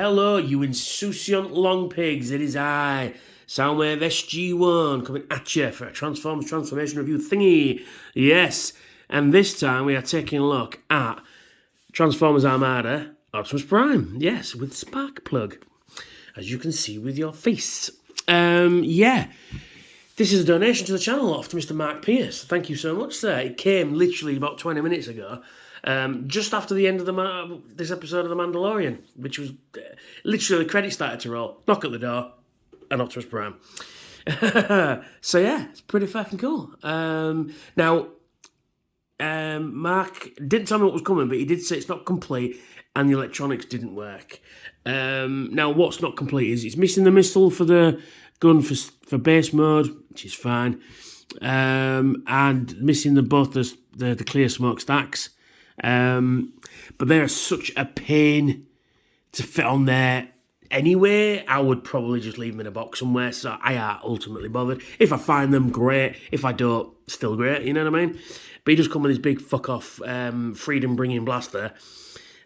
hello, you insouciant long pigs. It is I, Soundwave SG1, coming at you for a Transformers Transformation Review thingy. Yes, and this time we are taking a look at Transformers Armada Optimus Prime. Yes, with Sparkplug, as you can see with your face. Yeah. This is a donation to the channel off to Mr. Mark Pierce. Thank you so much, sir. It came literally about 20 minutes ago, just after the end of this episode of The Mandalorian, which was literally the credits started to roll. Knock at the door, and Optimus Prime. So yeah, it's pretty fucking cool. Now, Mark didn't tell me what was coming, but he did say it's not complete and the electronics didn't work. Now, what's not complete is it's missing the missile for the gun for base mode, which is fine, and missing both the clear smokestacks. But they are such a pain to fit on there anyway. I would probably just leave them in a box somewhere, so I are ultimately bothered. If I find them, great. If I don't, still great, you know what I mean? But he just come with his big fuck-off freedom-bringing blaster.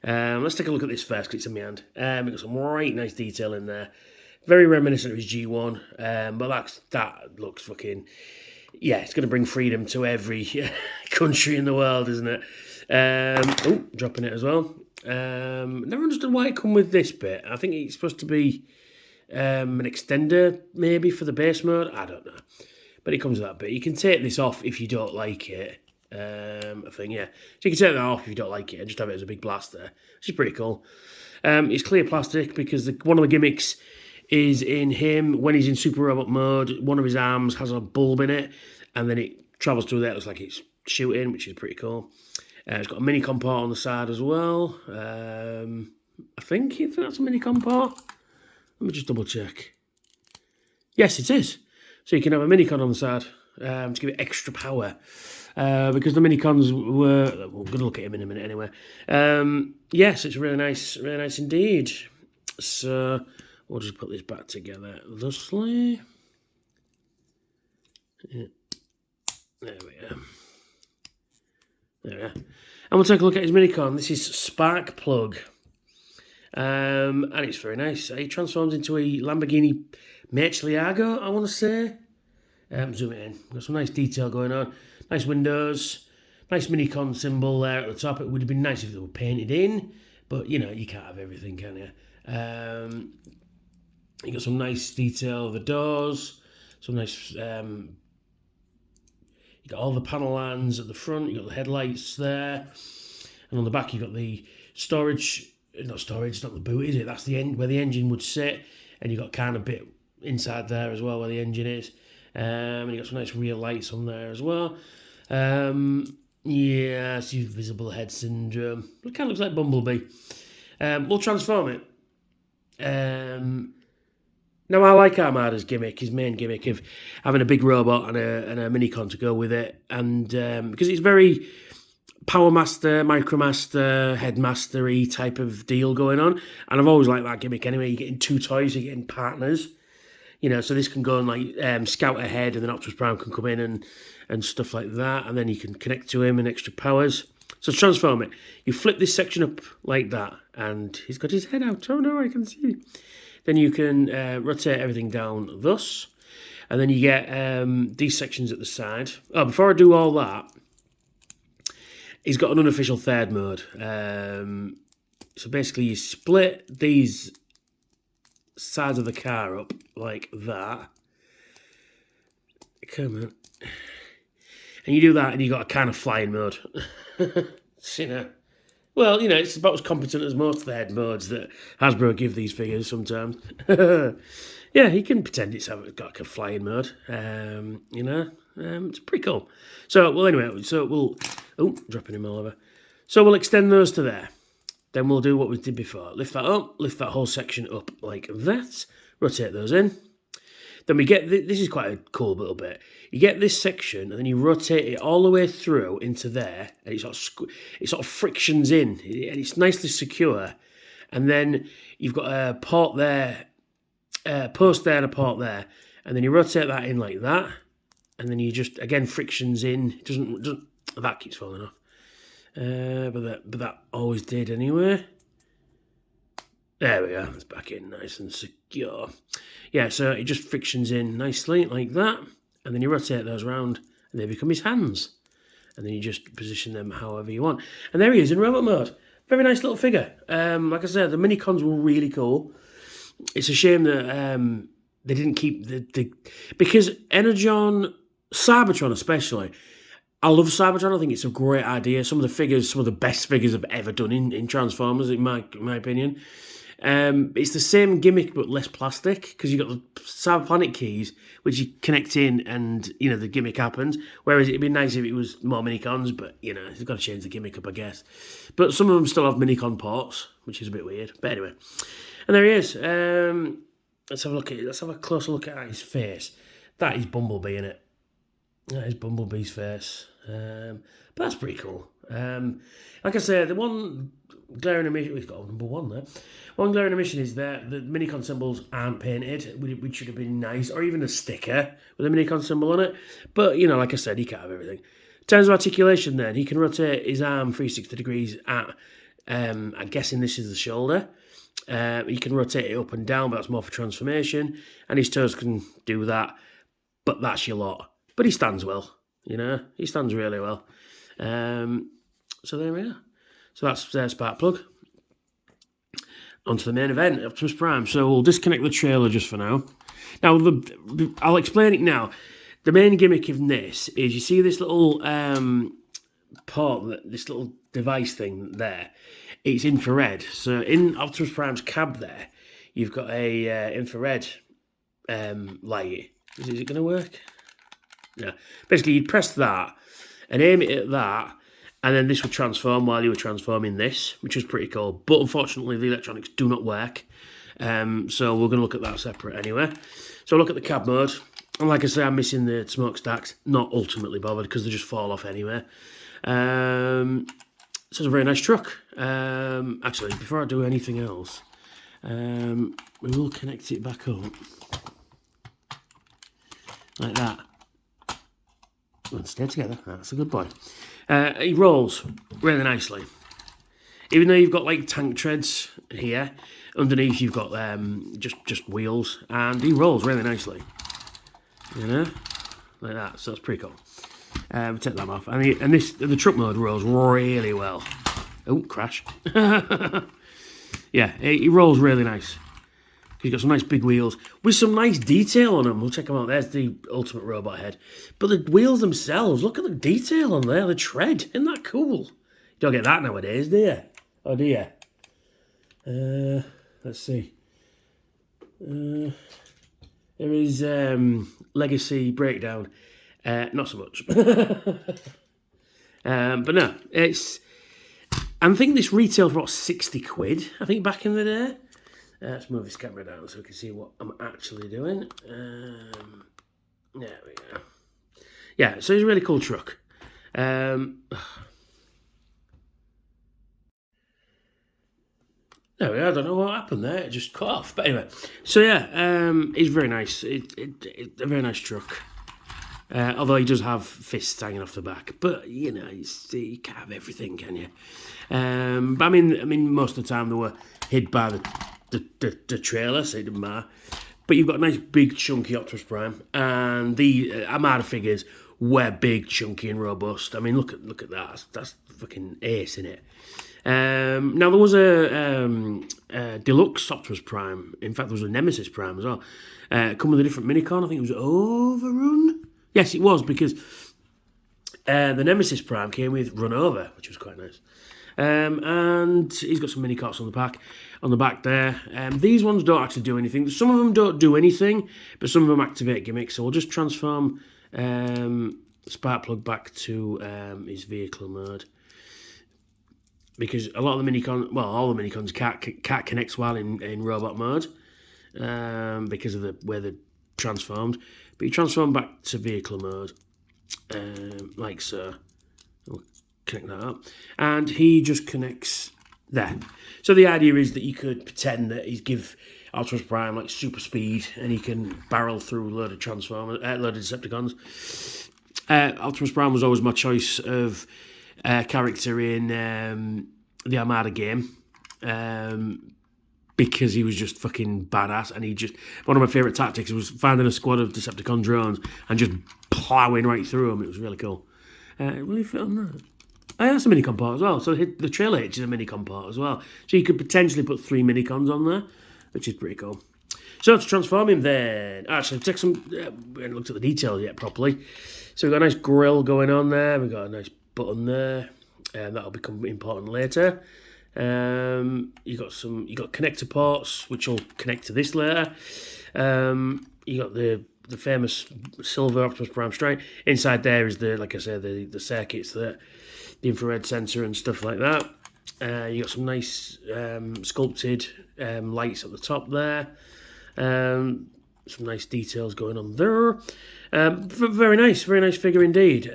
Let's take a look at this first, because it's in my hand. It's got some right nice detail in there. Very reminiscent of his G1, but that looks fucking... Yeah, it's going to bring freedom to every country in the world, isn't it? Oh, dropping it as well. Never understood why it come with this bit. I think it's supposed to be an extender, maybe, for the base mode. I don't know. But it comes with that bit. You can take this off if you don't like it. I think, yeah. So you can take that off if you don't like it and just have it as a big blaster, which is pretty cool. It's clear plastic because one of the gimmicks is in him, when he's in super robot mode, one of his arms has a bulb in it, and then it travels through there. It looks like it's shooting, which is pretty cool. It's got a mini comport on the side as well. I think that's a mini comport. Let me just double check. Yes, it is. So you can have a mini-con on the side to give it extra power. Because the mini-cons were... We're going to look at him in a minute anyway. Yes, it's really nice indeed. So we'll just put this back together thusly. Yeah. There we go. There we are. And we'll take a look at his mini-con. This is Sparkplug. And it's very nice. He transforms into a Lamborghini Murcielago, I want to say. Zoom it in. Got some nice detail going on. Nice windows. Nice mini-con symbol there at the top. It would have been nice if they were painted in. But, you know, you can't have everything, can you? You got some nice detail of the doors. Some nice... You got all the panel lands at the front. You got the headlights there, and on the back you got the storage. Not storage. It's not the boot, is it? That's the end where the engine would sit, and you got kind of bit inside there as well where the engine is. And you got some nice rear lights on there as well. Yeah, see visible head syndrome. It kind of looks like Bumblebee. We'll transform it. Now, I like Armada's gimmick, his main gimmick of having a big robot and a mini-con to go with it. And because it's very Power Master, Micromaster, Headmaster-y type of deal going on. And I've always liked that gimmick anyway. You're getting two toys, you're getting partners. You know, so this can go and like scout ahead, and then Optimus Prime can come in and stuff like that. And then you can connect to him and extra powers. So transform it. You flip this section up like that. And he's got his head out. Oh no, I can see. Then you can rotate everything down thus. And then you get these sections at the side. Oh, before I do all that, he's got an unofficial third mode. So basically you split these sides of the car up like that. Come on. And you do that and you got a kind of flying mode. You know. Well, you know, it's about as competent as most third modes that Hasbro give these figures sometimes. Yeah, he can pretend it's got like a flying mode. You know, it's pretty cool. So, well, anyway, oh, dropping him all over. So we'll extend those to there. Then we'll do what we did before. Lift that up, lift that whole section up like that. Rotate those in. Then we get, this is quite a cool little bit. You get this section and then you rotate it all the way through into there, and it sort of frictions in, and it's nicely secure. And then you've got a port there, post there and a port there, and then you rotate that in like that, and then you just, again, frictions in. It doesn't that keeps falling off. But that always did anyway. There we are. It's back in nice and secure. Yeah, so it just frictions in nicely like that, and then you rotate those around, and they become his hands. And then you just position them however you want. And there he is in robot mode. Very nice little figure. Like I said, the mini cons were really cool. It's a shame that they didn't keep the because Energon, Cybertron especially. I love Cybertron. I think it's a great idea. Some of the figures, some of the best figures I've ever done in Transformers, in my opinion. It's the same gimmick but less plastic because you've got the Cyberplanet keys which you connect in and the gimmick happens, whereas it'd be nice if it was more minicons, but you've got to change the gimmick up, I guess. But some of them still have minicon ports, which is a bit weird, but anyway. And there he is. Let's have a closer look at his face. That is Bumblebee, innit? That is Bumblebee's face. But that's pretty cool. Like I said, the one glaring omission, we've got number one there. One glaring omission is that the minicon symbols aren't painted, which should have been nice, or even a sticker with a minicon symbol on it. But, like I said, he can't have everything. In terms of articulation then, he can rotate his arm 360 degrees at, I'm guessing this is the shoulder. He can rotate it up and down, but that's more for transformation. And his toes can do that, but that's your lot. But he stands well, he stands really well. So there we are. So that's Sparkplug. On to the main event, Optimus Prime. So we'll disconnect the trailer just for now. Now, I'll explain it now. The main gimmick of this is you see this little port, this little device thing there. It's infrared. So in Optimus Prime's cab there, you've got a infrared light. Is it going to work? Yeah. Basically, you'd press that and aim it at that, and then this would transform while you were transforming this, which was pretty cool. But unfortunately, the electronics do not work. So we're going to look at that separate anyway. So look at the cab mode. And like I say, I'm missing the smokestacks. Not ultimately bothered because they just fall off anyway. So it's a very nice truck. Actually, before I do anything else, we will connect it back up. Like that. And stay together. That's a good boy. He rolls really nicely. Even though you've got like tank treads here, underneath you've got just wheels, and he rolls really nicely. Like that. So that's pretty cool. Take that off, and the truck mode rolls really well. Oh, crash! Yeah, he rolls really nice. He's got some nice big wheels with some nice detail on them. We'll check them out. There's the ultimate robot head. But the wheels themselves, look at the detail on there, the tread. Isn't that cool? You don't get that nowadays, do you? Oh, do you? Let's see. There is Legacy Breakdown. Not so much. But no, it's... I think this retailed for about 60 quid, I think, back in the day. Let's move this camera down so we can see what I'm actually doing. There we go. Yeah, so it's a really cool truck. There we are. I don't know what happened there. It just cut off. But anyway, so yeah, it's very nice. It's a very nice truck. Although he does have fists hanging off the back, but you can't have everything, can you? But I mean, most of the time they were hid by the trailer, so it didn't matter. But you've got a nice big chunky Optimus Prime, and the Armada figures were big, chunky, and robust. I mean, look at that. That's fucking ace, isn't it? Now there was a deluxe Optimus Prime. In fact, there was a Nemesis Prime as well. Come with a different minicon. I think it was Overrun. Yes, it was, because the Nemesis Prime came with Run Over, which was quite nice. And he's got some mini carts on the back there. These ones don't actually do anything. Some of them don't do anything, but some of them activate gimmicks. So we'll just transform Sparkplug back to his vehicle mode, because a lot of the all the minicons can't connect while in robot mode because of the way they're transformed. But you transform back to vehicle mode, like so. We'll connect that up, and he just connects there. So the idea is that you could pretend that he's give Optimus Prime like super speed, and he can barrel through a load of Decepticons. Optimus Prime was always my choice of character in the Armada game. because he was just fucking badass. And one of my favourite tactics was finding a squad of Decepticon drones and just ploughing right through them. It was really cool. Will he fit on that? That's a minicon port as well. So the Trail H is a minicon port as well. So you could potentially put 3 minicons on there, which is pretty cool. So to transform him then, actually take some, we haven't looked at the details yet properly. So we've got a nice grill going on there. We've got a nice button there. That'll become important later. You got connector ports, which will connect to this later. You got the famous silver Optimus Prime strike. Inside there is like I said, the circuits, the infrared sensor and stuff like that. You got some nice sculpted lights at the top there. Some nice details going on there. Very nice figure indeed.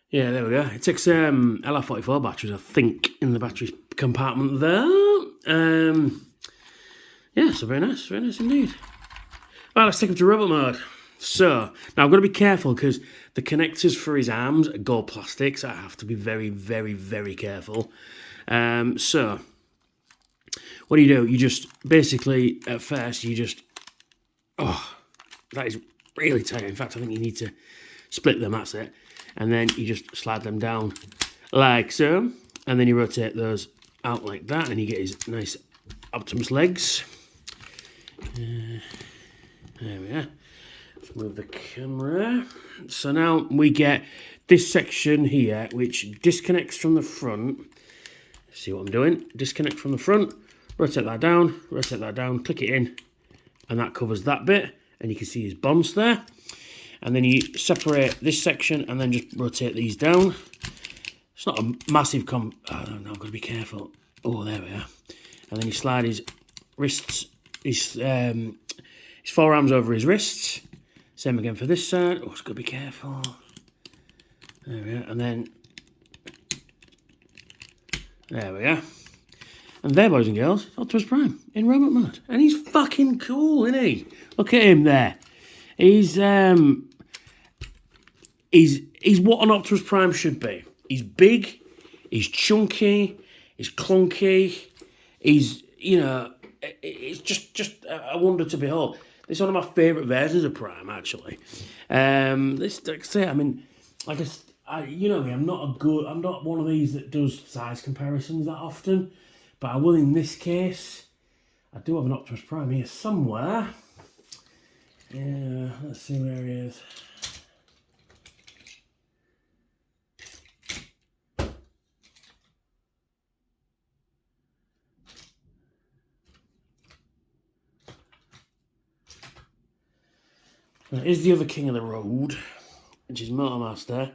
Yeah, there we go. It takes LR44 batteries, I think, in the battery compartment there. Yeah, so very nice indeed. Well, let's take him to robot mode. So, now I've got to be careful because the connectors for his arms are gold plastic, so I have to be very, very, very careful. So, what do? You just, basically, at first, that is really tight. In fact, I think you need to split them, that's it. And then you just slide them down like so. And then you rotate those out like that, and you get his nice Optimus legs. There we are. Let's move the camera. So now we get this section here, which disconnects from the front. See what I'm doing? Disconnect from the front, rotate that down, click it in, and that covers that bit. And you can see his bonds there. And then you separate this section and then just rotate these down. It's not a massive oh no, I've got to be careful. Oh, there we are. And then you slide his wrists, his forearms over his wrists. Same again for this side. Oh, it's got to be careful. There we are. And then, there we are. And there, boys and girls, Optimus Prime in robot mode. And he's fucking cool, isn't he? Look at him there. He's what an Optimus Prime should be. He's big, he's chunky, he's clunky, he's, it's just a wonder to behold. This is one of my favourite versions of Prime, actually. This, like I say, I mean, you know me, I'm not one of these that does size comparisons that often, but I will in this case. I do have an Optimus Prime here somewhere. Yeah, let's see where he is. Now, here's the other king of the road, which is Motormaster.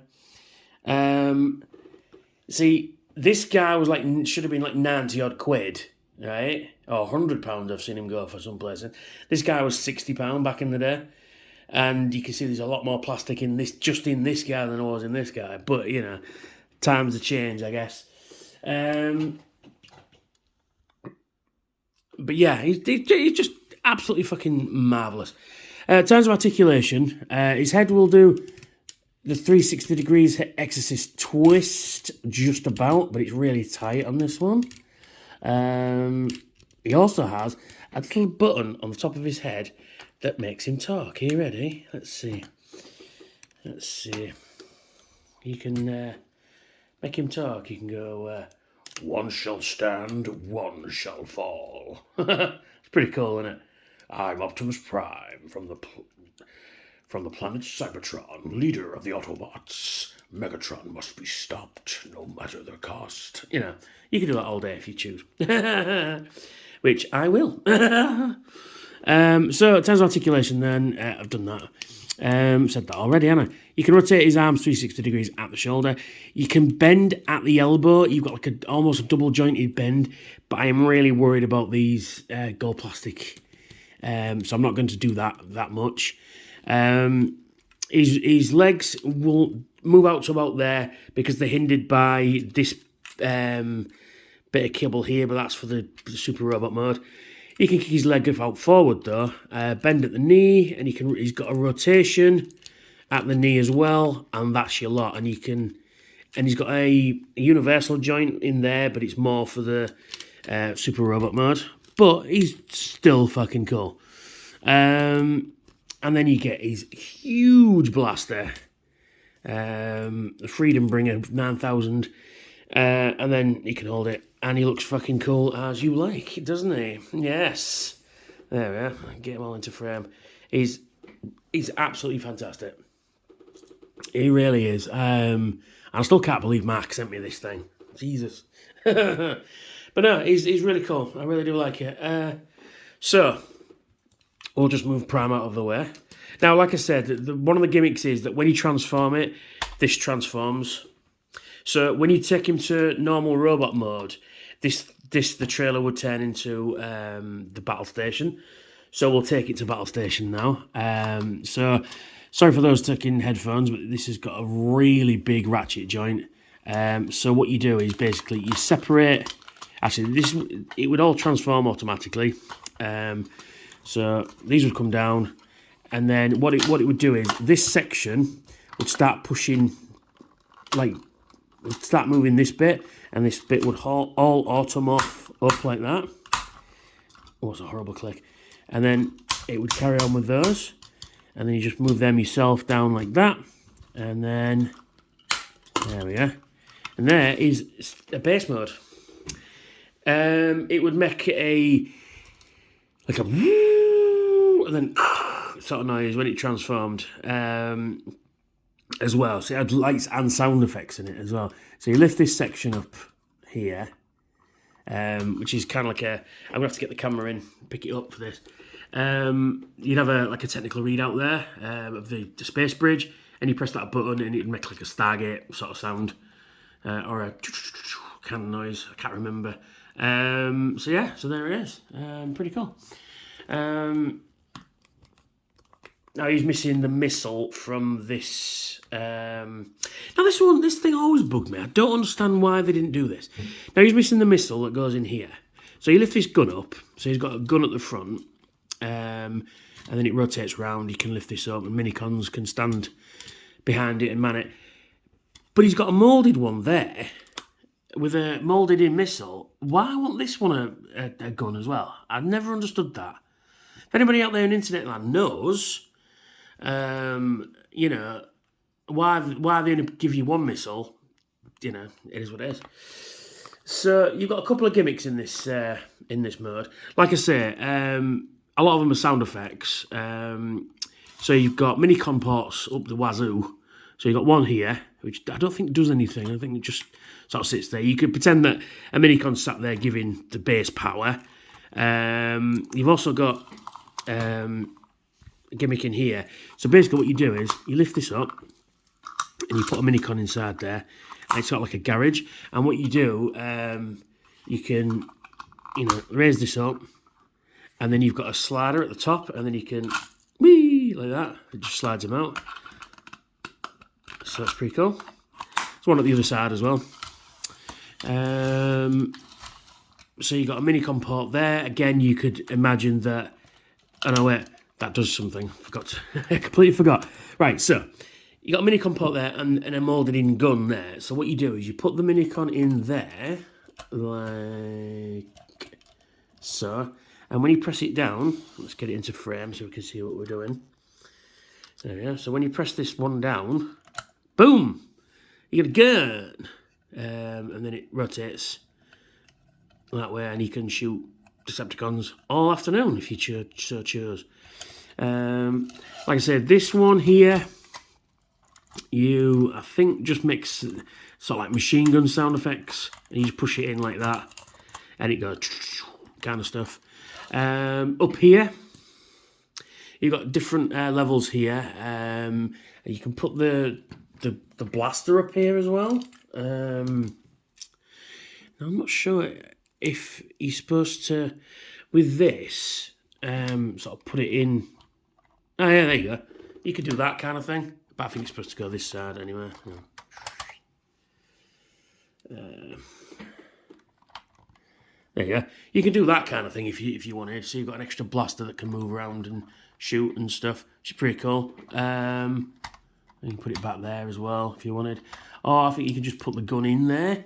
See, this guy was should have been like 90 odd quid, right? Or £100 I've seen him go for some places. This guy was £60 back in the day. And you can see there's a lot more plastic in this guy than there was in this guy. But, times have changed, I guess. But yeah, he's just absolutely fucking marvellous. In terms of articulation, his head will do the 360 degrees Exorcist twist just about, but it's really tight on this one. He also has a little button on the top of his head that makes him talk. Are you ready? Let's see. You can make him talk. You can go, one shall stand, one shall fall. It's pretty cool, isn't it? I'm Optimus Prime from the planet Cybertron, leader of the Autobots. Megatron must be stopped, no matter the cost. You can do that all day if you choose. Which I will. So, in terms of articulation then, I've done that. Said that already, haven't I? You can rotate his arms 360 degrees at the shoulder. You can bend at the elbow. You've got almost a double jointed bend, but I am really worried about these gold plastic. So I'm not going to do that much. His legs will move out to about there because they're hindered by this bit of cable here, but that's for the super robot mode. He can kick his leg out forward though, bend at the knee, and he's got a rotation at the knee as well, and that's your lot. And you can and he's got a universal joint in there, but it's more for the super robot mode. But he's still fucking cool. And then you get his huge blaster, the Freedom Bringer 9000, and then you can hold it, and he looks fucking cool as you like, doesn't he? Yes. There we are. Get him all into frame. He's absolutely fantastic. He really is. I still can't believe Mark sent me this thing. Jesus. But no, he's really cool. I really do like it. So, we'll just move Prime out of the way. Now, like I said, one of the gimmicks is that when you transform it, this transforms. So when you take him to normal robot mode, the trailer would turn into the battle station. So we'll take it to battle station now. So sorry for those taking headphones, but this has got a really big ratchet joint. So what you do is basically you separate. Actually, it would all transform automatically. So these would come down, and then what it would do is this section would start pushing, like, would start moving this bit, and this bit would all automorph up like that. Oh, it's a horrible click. And then it would carry on with those, and then you just move them yourself down like that, and then there we are. And there is a base mode. It would make like a and then sort of noise when it transformed as well. So it had lights and sound effects in it as well. So you lift this section up here, which is kind of like I'm gonna have to get the camera in, pick it up for this. You'd have a technical readout there of the space bridge, and you press that button and it'd make like a Stargate sort of sound or a kind of noise. I can't remember. So yeah, so there it is. Pretty cool. Now he's missing the missile from this. Now this thing always bugged me. I don't understand why they didn't do this. Now he's missing the missile that goes in here. So you lift this gun up. So he's got a gun at the front, and then it rotates round. You can lift this up, and minicons can stand behind it and man it. But he's got a moulded one there with a moulded in missile. Why won't this one a gun as well? I've never understood that. If anybody out there in internet land knows, you know, why they only give you one missile, you know, it is what it is. So you've got a couple of gimmicks in this mode. Like I say, a lot of them are sound effects. So you've got minicon ports up the wazoo. So you've got one here, which I don't think does anything. I think it just sort of sits there. You could pretend that a minicon sat there giving the base power. You've also got a gimmick in here. So basically what you do is you lift this up and you put a minicon inside there, and it's sort of like a garage. And what you do, you can, you know, raise this up, and then you've got a slider at the top, and then you can whee like that. It just slides them out. So that's pretty cool. There's one at the other side as well. So you've got a minicon port there. Again, you could imagine that. Oh no, wait, that does something. I completely forgot. Right, so you got a minicon port there and a moulded in gun there. So what you do is you put the minicon in there, like so. And when you press it down, let's get it into frame so we can see what we're doing. There we are. So when you press this one down, boom, you get a gun. And then it rotates that way, and you can shoot Decepticons all afternoon if you so chose. Like I said, this one here, I think just makes sort of like machine gun sound effects, and you just push it in like that, and it goes kind of stuff. Up here, you've got different levels here. You can put the blaster up here as well. I'm not sure if you're supposed to, with this, sort of put it in. Oh yeah, there you go. You could do that kind of thing, but I think it's supposed to go this side anyway. There you go. You can do that kind of thing if you wanted. So you've got an extra blaster that can move around and shoot and stuff, which is pretty cool. You can put it back there as well if you wanted. Or I think you could just put the gun in there.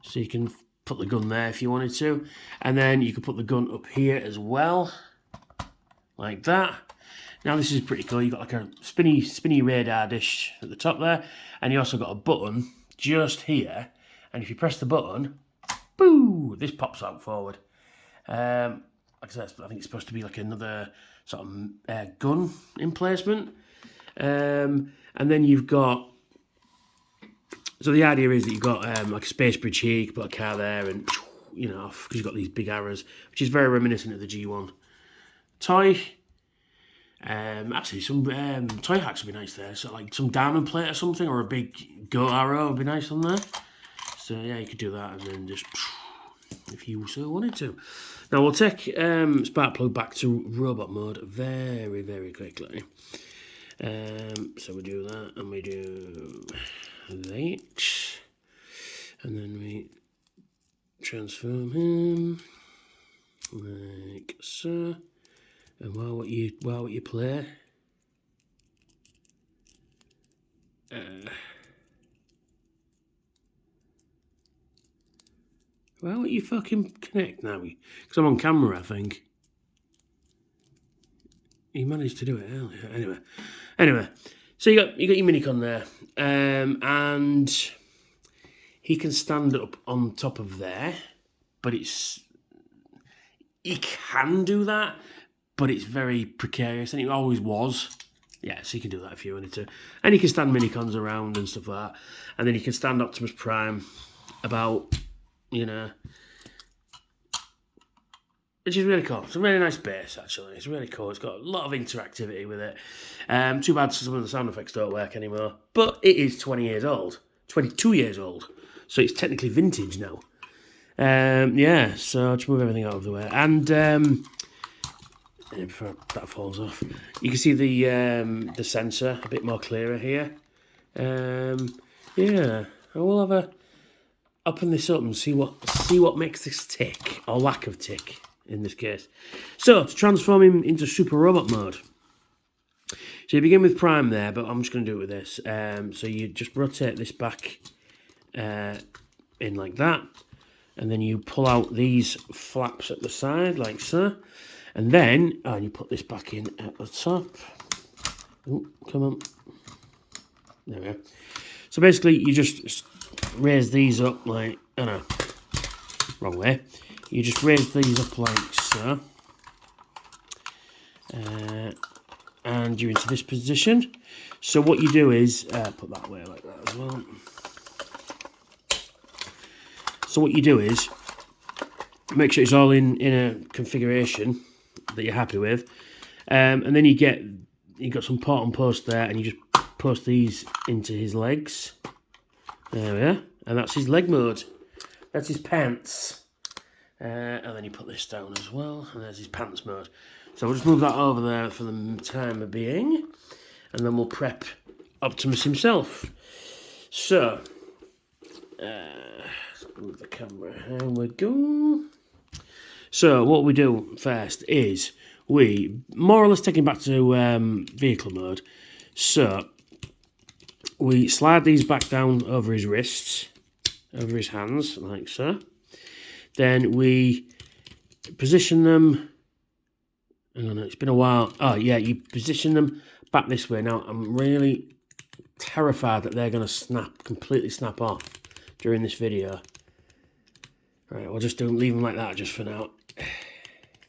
So you can put the gun there if you wanted to. And then you could put the gun up here as well. Like that. Now this is pretty cool. You've got like a spinny radar dish at the top there. And you also got a button just here. And if you press the button, boo, this pops out forward. Like I said, I think it's supposed to be like another sort of gun emplacement. And then you've got, so the idea is that you've got like a space bridge here, you can put a car there and, you know, because you've got these big arrows, which is very reminiscent of the G1 toy. Actually, some toy hacks would be nice there. So like some diamond plate or something, or a big goat arrow would be nice on there. So yeah, you could do that and then just, if you so wanted to. Now we'll take Sparkplug back to robot mode very, very quickly. So we do that and we do that. And then we transform him like so. And while you play, why won't you fucking connect now? Because I'm on camera, I think. You managed to do it earlier. Anyway, so you got your minicon there, and he can stand up on top of there, but he can do that. But it's very precarious, and it always was. Yeah, so you can do that if you wanted to. And you can stand minicons around and stuff like that. And then you can stand Optimus Prime about, you know, which is really cool. It's a really nice base, actually. It's really cool. It's got a lot of interactivity with it. Too bad some of the sound effects don't work anymore. But it is 20 years old. 22 years old. So it's technically vintage now. Yeah, so I'll just move everything out of the way. And before that falls off, you can see the sensor a bit more clearer here. Yeah, I will have a open this up and see what makes this tick, or lack of tick in this case. So to transform him into super robot mode, so you begin with Prime there, but I'm just going to do it with this. So you just rotate this back in like that, and then you pull out these flaps at the side like so. And then, you put this back in at the top. Oh, come on. There we go. So basically, you just raise these up like, oh no, wrong way. You just raise these up like so. And you're into this position. So what you do is, put that away like that as well. So what you do is, make sure it's all in a configuration that you're happy with, and then you got some port and post there, and you just post these into his legs. There we are, and that's his leg mode. That's his pants, and then you put this down as well, and there's his pants mode. So we'll just move that over there for the time being, and then we'll prep Optimus himself. So let's move the camera. Here we go. So what we do first is we more or less take him back to vehicle mode. So we slide these back down over his wrists, over his hands, like so. Then we position them. Hang on, it's been a while. Oh yeah, you position them back this way. Now I'm really terrified that they're going to completely snap off during this video. Right, we'll just leave them like that just for now.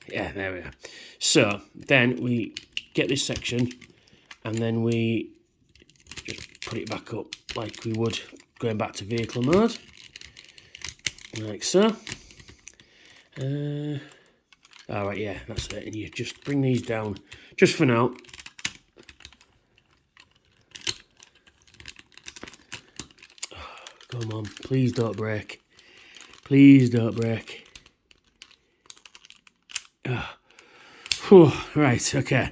Yeah, there we are. So then we get this section, and then we just put it back up like we would going back to vehicle mode, like so. All right, yeah, that's it. And you just bring these down just for now. Come on, please don't break. Please don't break. Right, okay.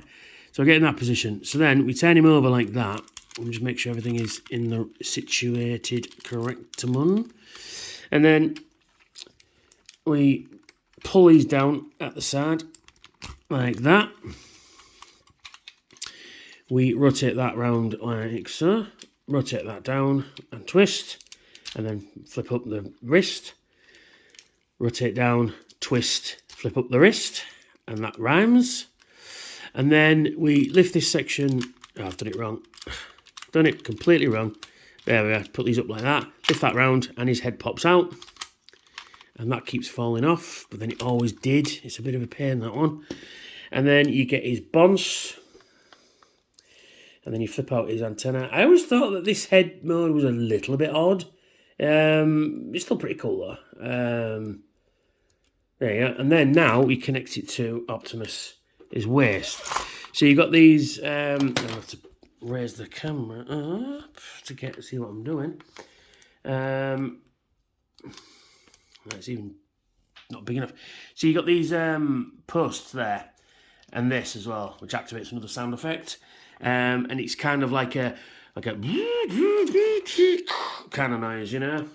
So I get in that position. So then we turn him over like that. And just make sure everything is in the situated correctum. And then we pull these down at the side like that. we rotate that round like so, rotate that down and twist, and then flip up the wrist, rotate down, twist, flip up the wrist, and that rhymes. And then we lift this section, oh, I've done it wrong, done it completely wrong. There we are, put these up like that, lift that round, and his head pops out. And that keeps falling off, but then it always did. It's a bit of a pain, that one. And then you get his bonce, and then you flip out his antenna. I always thought that this head mode was a little bit odd. It's still pretty cool though. There you go. And then now we connect it to Optimus, his waist. So you've got these, I'll have to raise the camera up to see what I'm doing. It's even not big enough. So you got these posts there, and this as well, which activates another sound effect. And it's kind of like a kind of noise, you know.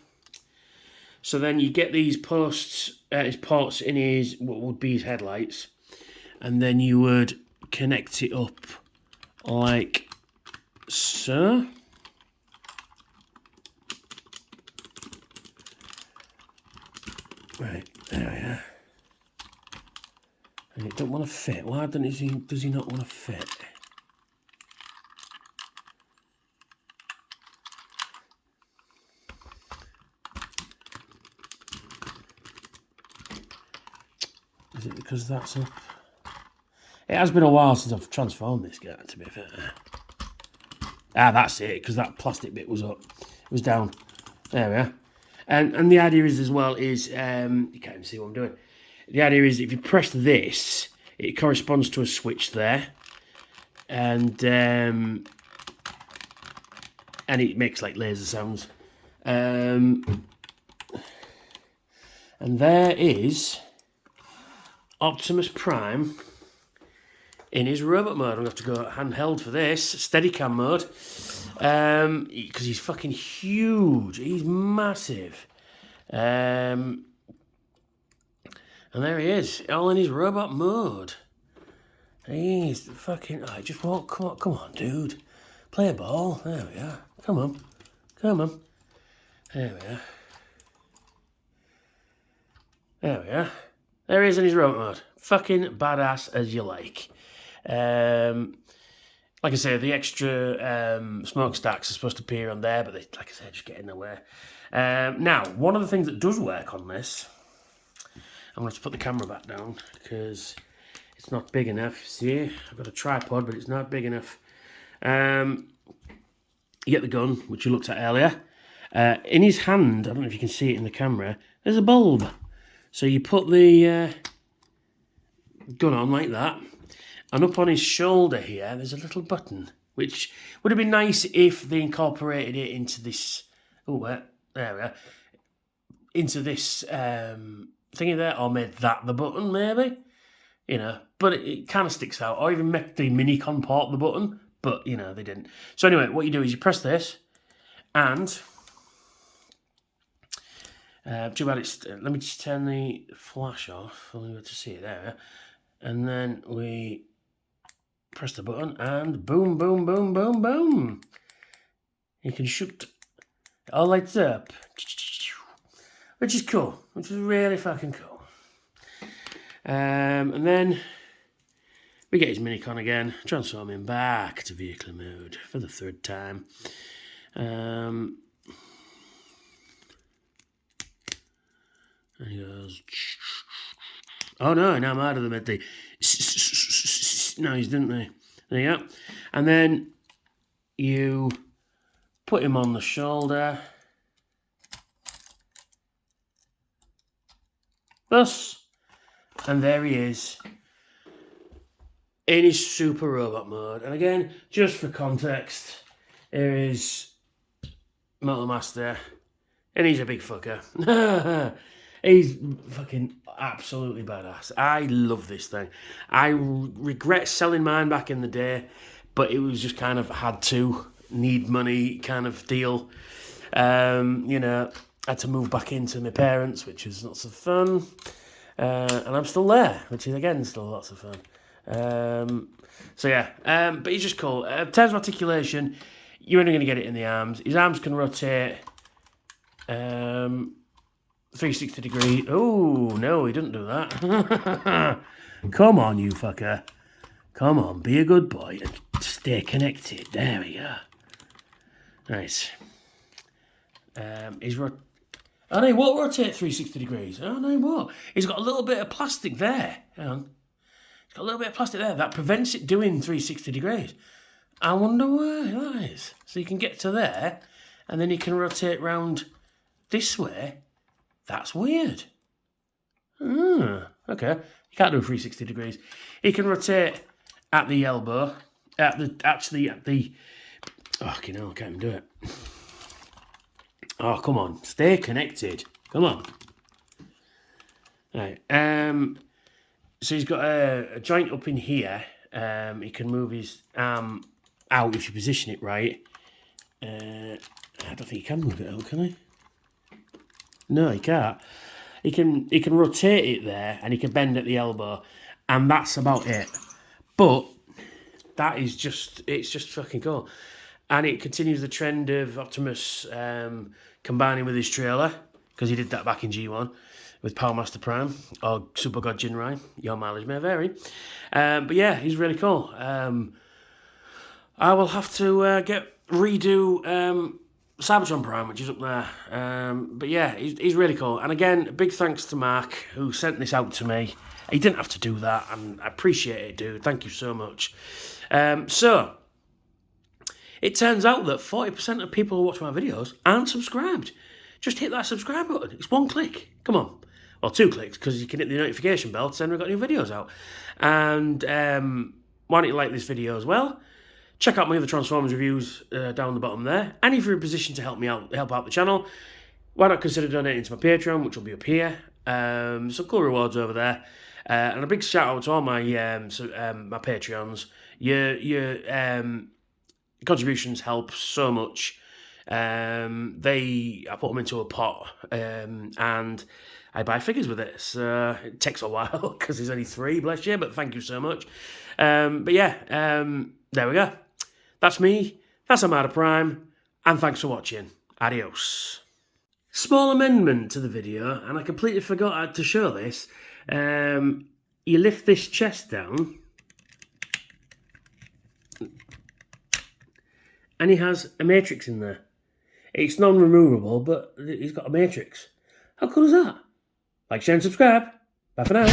So then you get these posts, his ports in his what would be his headlights, and then you would connect it up like so. Right, there we are. And it don't want to fit. Why does he not want to fit? Is it because that's up? It has been a while since I've transformed this guy, to be fair. Ah, that's it, because that plastic bit was up. It was down. There we are. And the idea is as well is, you can't even see what I'm doing. The idea is if you press this, it corresponds to a switch there. And it makes like laser sounds. And there is Optimus Prime in his robot mode. I'm going to have to go handheld for this, Steadicam mode. Because he's fucking huge. He's massive. And there he is, all in his robot mode. He's fucking... I just won't... Come on, dude. Play a ball. There we are. Come on. There we are. There we are. There he is in his robot mode. Fucking badass as you like. Like I say, the extra smokestacks are supposed to appear on there, but they, like I said, just get in the way. Now, one of the things that does work on this, I'm going to put the camera back down because it's not big enough. See, I've got a tripod, but it's not big enough. You get the gun, which you looked at earlier. In his hand, I don't know if you can see it in the camera, there's a bulb. So you put the gun on like that. And up on his shoulder here, there's a little button, which would have been nice if they incorporated it into this. Oh, there we are. Into this thingy there, or made that the button, maybe. You know, but it kind of sticks out. Or even make the Minicon port the button, but, you know, they didn't. So anyway, what you do is you press this, and too bad it's. Let me just turn the flash off. I'll be able to see it there. And then we press the button, and boom, boom, boom, boom, boom. You can shoot. It all lights up. Which is cool. Which is really fucking cool. And then we get his Minicon again, transform him back to vehicle mode for the third time. And he goes. Oh no, now I'm out of them at the noise, didn't they? There you go. And then you put him on the shoulder. Thus, and there he is in his super robot mode. And again, just for context, here is Motormaster, and he's a big fucker. He's fucking absolutely badass. I love this thing. I regret selling mine back in the day, but it was just kind of had to, need money kind of deal. You know, I had to move back into my parents, which was lots of fun. And I'm still there, which is again still lots of fun. So yeah, but he's just cool. In terms of articulation, you're only going to get it in the arms. His arms can rotate 360 degrees. Oh, no, he didn't do that. Come on, you fucker. Come on, be a good boy and stay connected. There we go. Nice. Oh, no, he won't rotate 360 degrees. Oh, no, he won't. He's got a little bit of plastic there. Hang on. He's got a little bit of plastic there. That prevents it doing 360 degrees. I wonder why that is. So you can get to there, and then you can rotate round this way. That's weird. Okay. You can't do 360 degrees. He can rotate at the elbow. Oh, fucking hell, I can't even do it. Oh, come on. Stay connected. Come on. Right. So he's got a joint up in here. He can move his arm out if you position it right. I don't think he can move it out, can he? No, he can't. He can rotate it there, and he can bend at the elbow, and that's about it. But that is it's just fucking cool. And it continues the trend of Optimus combining with his trailer, because he did that back in G1 with Powermaster Prime or Super God Jinrai. Your mileage may vary. But yeah, he's really cool. I will have to redo Cybertron Prime, which is up there. But yeah, he's really cool. And again, big thanks to Mark, who sent this out to me. He didn't have to do that, and I appreciate it, dude. Thank you so much. So, it turns out that 40% of people who watch my videos aren't subscribed. Just hit that subscribe button. It's one click. Come on. Well, 2 clicks, because you can hit the notification bell to send we've got new videos out. And why don't you like this video as well? Check out my other Transformers reviews down the bottom there. And if you're in a position to help out the channel, why not consider donating to my Patreon, which will be up here. Some cool rewards over there. And a big shout out to all my my Patreons. Your contributions help so much. I put them into a pot, and I buy figures with it. So it takes a while because there's only 3, bless you. But thank you so much. But yeah, there we go. That's me. That's Armada Prime, and thanks for watching. Adios. Small amendment to the video, and I completely forgot to show this. You lift this chest down, and he has a matrix in there. It's non-removable, but he's got a matrix. How cool is that? Like, share, and subscribe. Bye for now.